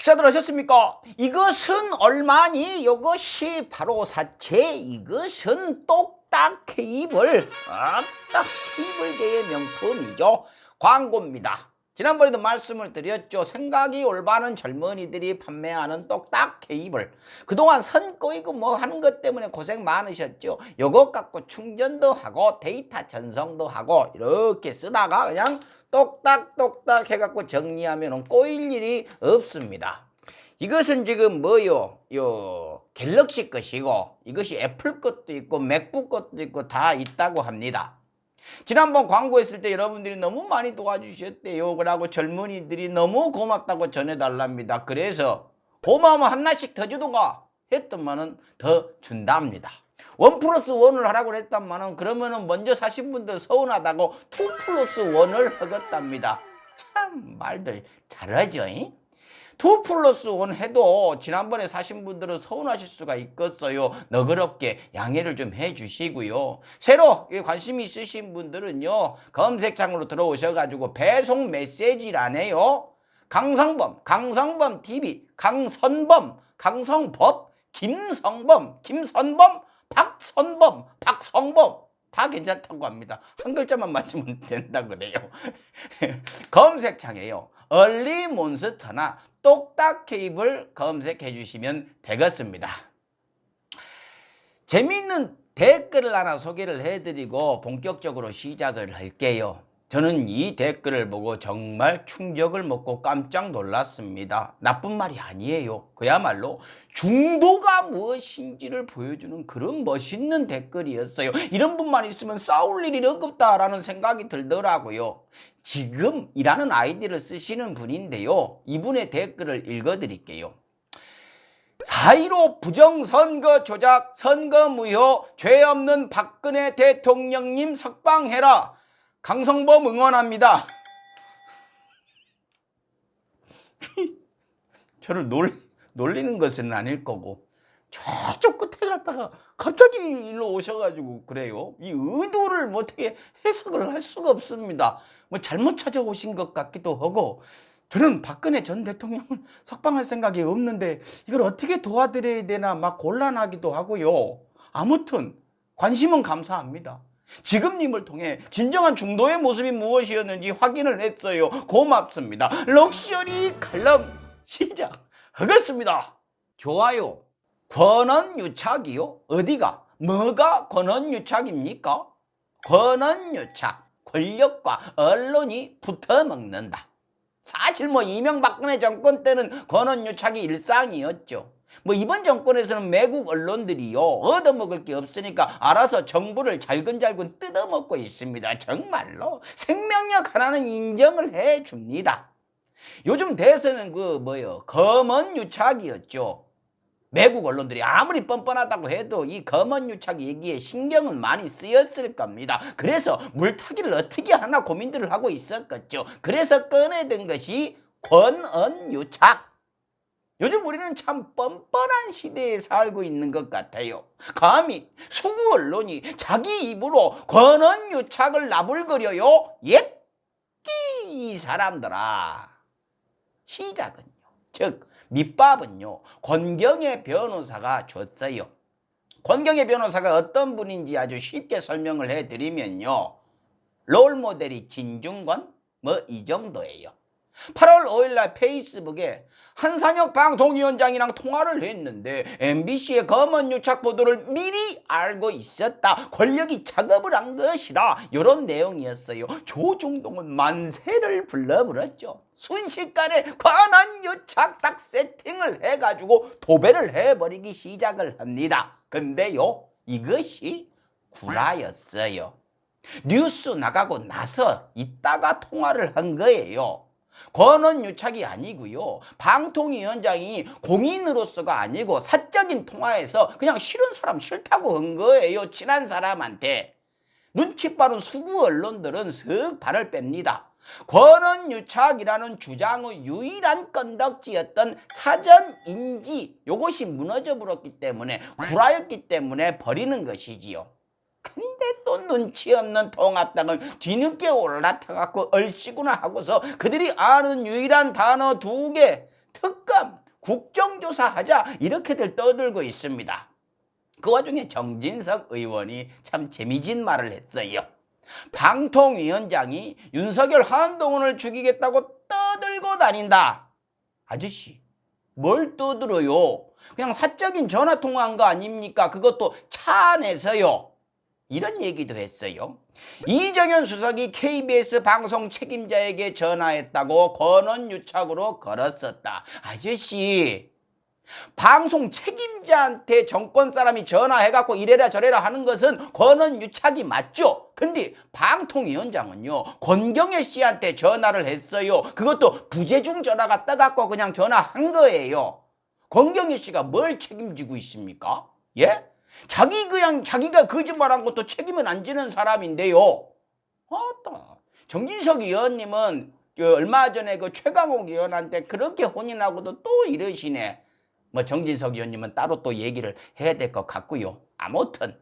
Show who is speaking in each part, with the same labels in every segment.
Speaker 1: 식사들 하셨습니까? 이것은 얼마니? 이것이 바로 사채. 이것은 똑딱 케이블. 딱 케이블계의 명품이죠. 광고입니다. 지난번에도 말씀을 드렸죠. 생각이 올바른 젊은이들이 판매하는 똑딱 케이블. 그동안 선 꼬이고 뭐 하는 것 때문에 고생 많으셨죠. 요것 갖고 충전도 하고 데이터 전송도 하고 이렇게 쓰다가 그냥 똑딱똑딱 해갖고 정리하면 꼬일 일이 없습니다. 이것은 지금 뭐요? 갤럭시 것이고 이것이 애플 것도 있고 맥북 것도 있고 다 있다고 합니다. 지난번 광고했을 때 여러분들이 너무 많이 도와주셨대요. 그러고 젊은이들이 너무 고맙다고 전해달랍니다. 그래서 고마우면 하나씩 더 주던가 했더만은 더 준답니다. 1+1을 하라고 했단만은 그러면은 먼저 사신 분들 서운하다고 2+1을 하겠답니다. 참 말들 잘하죠. 2+1 해도 지난번에 사신 분들은 서운하실 수가 있겠어요. 너그럽게 양해를 좀 해주시고요. 새로 관심이 있으신 분들은요. 검색창으로 들어오셔가지고 배송 메시지란에요. 강성범 TV, 강성법, 김선범, 박성범 다 괜찮다고 합니다. 한 글자만 맞으면 된다 그래요. 검색창에요. 얼리몬스터나 똑딱 케이블 검색해 주시면 되겠습니다. 재미있는 댓글을 하나 소개를 해드리고 본격적으로 시작을 할게요. 저는 이 댓글을 보고 정말 충격을 먹고 깜짝 놀랐습니다. 나쁜 말이 아니에요. 그야말로 중도가 무엇인지를 보여주는 그런 멋있는 댓글이었어요. 이런 분만 있으면 싸울 일이 없다라는 생각이 들더라고요. 지금이라는 아이디를 쓰시는 분인데요. 이분의 댓글을 읽어드릴게요. 4.15 부정선거 조작, 선거무효, 죄 없는 박근혜 대통령님 석방해라. 강성범 응원합니다. 저를 놀리는 것은 아닐 거고 저쪽 끝에 갔다가 갑자기 일로 오셔가지고 그래요. 이 의도를 뭐 어떻게 해석을 할 수가 없습니다. 뭐 잘못 찾아오신 것 같기도 하고 저는 박근혜 전 대통령을 석방할 생각이 없는데 이걸 어떻게 도와드려야 되나 막 곤란하기도 하고요. 아무튼 관심은 감사합니다. 지금님을 통해 진정한 중도의 모습이 무엇이었는지 확인을 했어요. 고맙습니다. 럭셔리 칼럼 시작하겠습니다. 좋아요. 권언유착이요? 어디가? 뭐가 권언유착입니까? 권언유착. 권력과 언론이 붙어먹는다. 사실 뭐 이명박근혜 정권 때는 권언유착이 일상이었죠. 뭐 이번 정권에서는 매국 언론들이요 얻어먹을 게 없으니까 알아서 정부를 잘근잘근 뜯어먹고 있습니다. 정말로 생명력 하나는 인정을 해줍니다. 요즘 대세는 검언유착이었죠. 매국 언론들이 아무리 뻔뻔하다고 해도 이 검언유착 얘기에 신경은 많이 쓰였을 겁니다. 그래서 물타기를 어떻게 하나 고민들을 하고 있었겠죠. 그래서 꺼내든 것이 권언유착. 요즘 우리는 참 뻔뻔한 시대에 살고 있는 것 같아요. 감히 수구 언론이 자기 입으로 권언유착을 나불거려요. 이 사람들아. 시작은요. 즉 밑밥은요. 권경의 변호사가 줬어요. 권경의 변호사가 어떤 분인지 아주 쉽게 설명을 해드리면요. 롤모델이 진중권 뭐 이 정도예요. 8월 5일날 페이스북에 한산혁 방통위원장이랑 통화를 했는데 MBC의 검언유착 보도를 미리 알고 있었다. 권력이 작업을 한 것이다. 이런 내용이었어요. 조중동은 만세를 불러버렸죠. 순식간에 권언유착 딱 세팅을 해가지고 도배를 해버리기 시작을 합니다. 근데요 이것이 구라였어요. 뉴스 나가고 나서 이따가 통화를 한 거예요. 권언유착이 아니고요. 방통위원장이 공인으로서가 아니고 사적인 통화에서 그냥 싫은 사람 싫다고 한 거예요. 친한 사람한테. 눈치 빠른 수구 언론들은 슥 발을 뺍니다. 권언유착이라는 주장의 유일한 건덕지였던 사전인지 요것이 무너져 버렸기 때문에 구라였기 때문에 버리는 것이지요. 근데 또 눈치 없는 통합당은 뒤늦게 올라타갖고 얼씨구나 하고서 그들이 아는 유일한 단어 2개 특검 국정조사하자 이렇게들 떠들고 있습니다. 그 와중에 정진석 의원이 참 재미진 말을 했어요. 방통위원장이 윤석열 한동훈을 죽이겠다고 떠들고 다닌다. 아저씨, 뭘 떠들어요? 그냥 사적인 전화통화한 거 아닙니까? 그것도 차 안에서요. 이런 얘기도 했어요. 이정현 수석이 KBS 방송 책임자에게 전화했다고 권언유착으로 걸었었다. 아저씨, 방송 책임자한테 정권 사람이 전화해갖고 이래라 저래라 하는 것은 권언유착이 맞죠? 근데 방통위원장은요, 권경혜 씨한테 전화를 했어요. 그것도 부재중 전화가 떠갖고 그냥 전화한 거예요. 권경혜 씨가 뭘 책임지고 있습니까? 예? 자기가 거짓말한 것도 책임은 안 지는 사람인데요. 정진석 의원님은 얼마 전에 그 최강욱 의원한테 그렇게 혼인하고도 또 이러시네. 뭐 정진석 의원님은 따로 또 얘기를 해야 될 것 같고요. 아무튼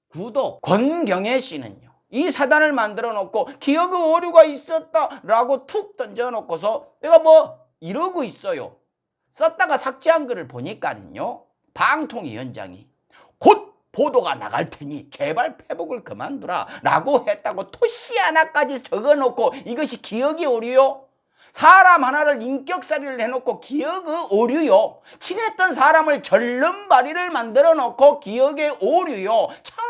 Speaker 1: 구독 권경혜 씨는요, 이 사단을 만들어 놓고 기억의 오류가 있었다라고 툭 던져 놓고서 내가 뭐 이러고 있어요. 썼다가 삭제한 글을 보니까는요, 방통위원장이 곧 보도가 나갈 테니 제발 페북을 그만두라 라고 했다고 토시 하나까지 적어놓고 이것이 기억의 오류요? 사람 하나를 인격살이를 해놓고 기억의 오류요? 친했던 사람을 절름발이를 만들어 놓고 기억의 오류요? 참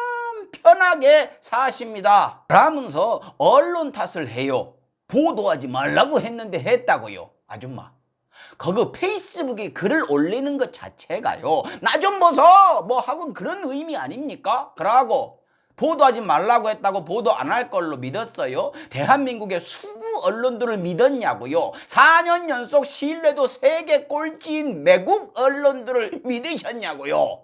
Speaker 1: 편하게 사십니다 라면서 언론 탓을 해요. 보도하지 말라고 했는데 했다고요. 아줌마, 거기 페이스북에 글을 올리는 것 자체가요, 나 좀 보소 뭐 하고 그런 의미 아닙니까? 그러고 보도하지 말라고 했다고 보도 안 할 걸로 믿었어요? 대한민국의 수구 언론들을 믿었냐고요? 4년 연속 신뢰도 세계 꼴찌인 매국 언론들을 믿으셨냐고요?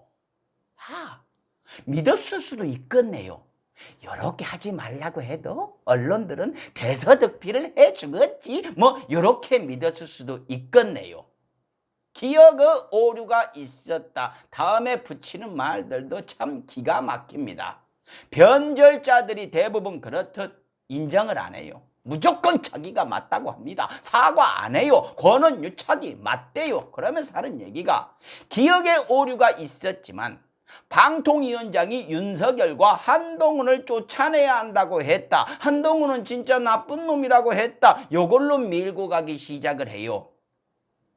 Speaker 1: 믿었을 수도 있겠네요. 요렇게 하지 말라고 해도 언론들은 대서득필을 해주겠지 뭐 요렇게 믿었을 수도 있겠네요. 기억의 오류가 있었다 다음에 붙이는 말들도 참 기가 막힙니다. 변절자들이 대부분 그렇듯 인정을 안 해요. 무조건 자기가 맞다고 합니다. 사과 안 해요. 권언유착이 맞대요. 그러면서 하는 얘기가 기억의 오류가 있었지만 방통위원장이 윤석열과 한동훈을 쫓아내야 한다고 했다. 한동훈은 진짜 나쁜 놈이라고 했다. 요걸로 밀고 가기 시작을 해요.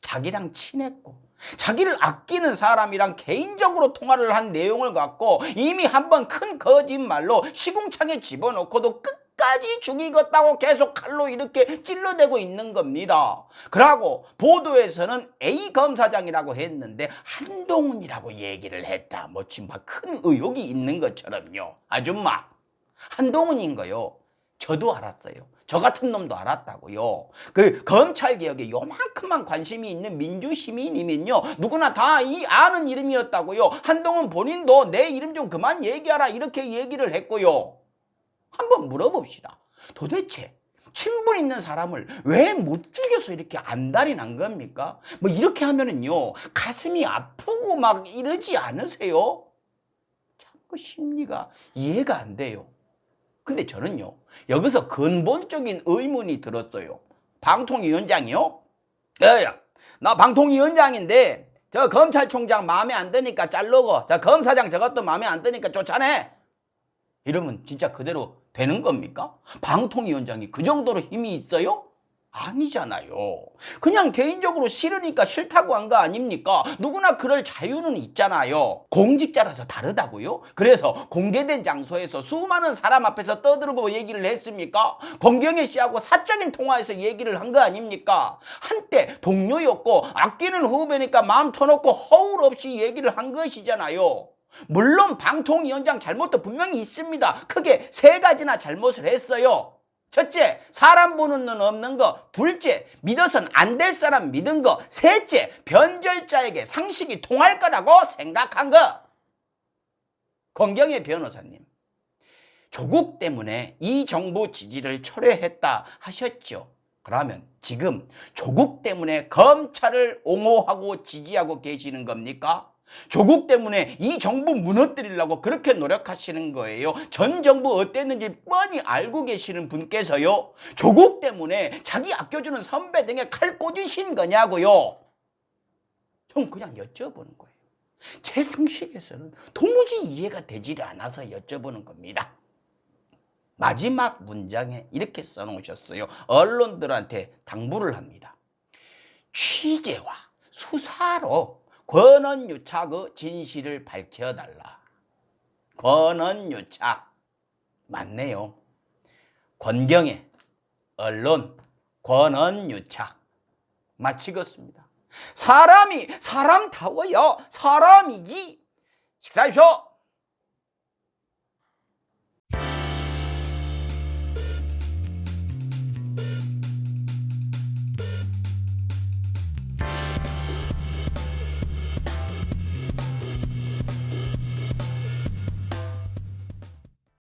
Speaker 1: 자기랑 친했고 자기를 아끼는 사람이랑 개인적으로 통화를 한 내용을 갖고 이미 한번 큰 거짓말로 시궁창에 집어넣고도 끝까지 죽이겠다고 계속 칼로 이렇게 찔러대고 있는 겁니다. 그러고 보도에서는 A 검사장이라고 했는데 한동훈이라고 얘기를 했다. 뭐 지금 막 큰 의혹이 있는 것처럼요. 아줌마, 한동훈인 거요, 저도 알았어요. 저 같은 놈도 알았다고요. 그 검찰개혁에 요만큼만 관심이 있는 민주시민이면요, 누구나 다 아는 이름이었다고요. 한동훈 본인도 내 이름 좀 그만 얘기하라 이렇게 얘기를 했고요. 한번 물어봅시다. 도대체 친분 있는 사람을 왜 못 죽여서 이렇게 안달이 난 겁니까? 뭐 이렇게 하면은요, 가슴이 아프고 막 이러지 않으세요? 자꾸 심리가 이해가 안 돼요. 근데 저는요, 여기서 근본적인 의문이 들었어요. 방통위원장이요? 야야, 나 방통위원장인데 저 검찰총장 마음에 안 드니까 자르고 저 검사장 저것도 마음에 안 드니까 쫓아내. 이러면 진짜 그대로 되는 겁니까? 방통위원장이 그 정도로 힘이 있어요? 아니잖아요. 그냥 개인적으로 싫으니까 싫다고 한 거 아닙니까? 누구나 그럴 자유는 있잖아요. 공직자라서 다르다고요? 그래서 공개된 장소에서 수많은 사람 앞에서 떠들고 얘기를 했습니까? 권경혜 씨하고 사적인 통화에서 얘기를 한 거 아닙니까? 한때 동료였고 아끼는 후배니까 마음 터놓고 허울 없이 얘기를 한 것이잖아요. 물론 방통위원장 잘못도 분명히 있습니다. 크게 3가지나 잘못을 했어요. 첫째, 사람 보는 눈 없는 거. 둘째, 믿어선 안 될 사람 믿은 거. 셋째, 변절자에게 상식이 통할 거라고 생각한 거. 권경혜 변호사님, 조국 때문에 이 정부 지지를 철회했다 하셨죠. 그러면 지금 조국 때문에 검찰을 옹호하고 지지하고 계시는 겁니까? 조국 때문에 이 정부 무너뜨리려고 그렇게 노력하시는 거예요. 전 정부 어땠는지 뻔히 알고 계시는 분께서요, 조국 때문에 자기 아껴주는 선배 등에 칼 꽂으신 거냐고요. 형 그냥 여쭤보는 거예요. 제 상식에서는 도무지 이해가 되지 않아서 여쭤보는 겁니다. 마지막 문장에 이렇게 써놓으셨어요. 언론들한테 당부를 합니다. 취재와 수사로 권언유착의 진실을 밝혀달라. 권언유착 맞네요. 권경의 언론 권언유착 마치겠습니다. 사람이 사람다워야 사람이지. 식사하십시오.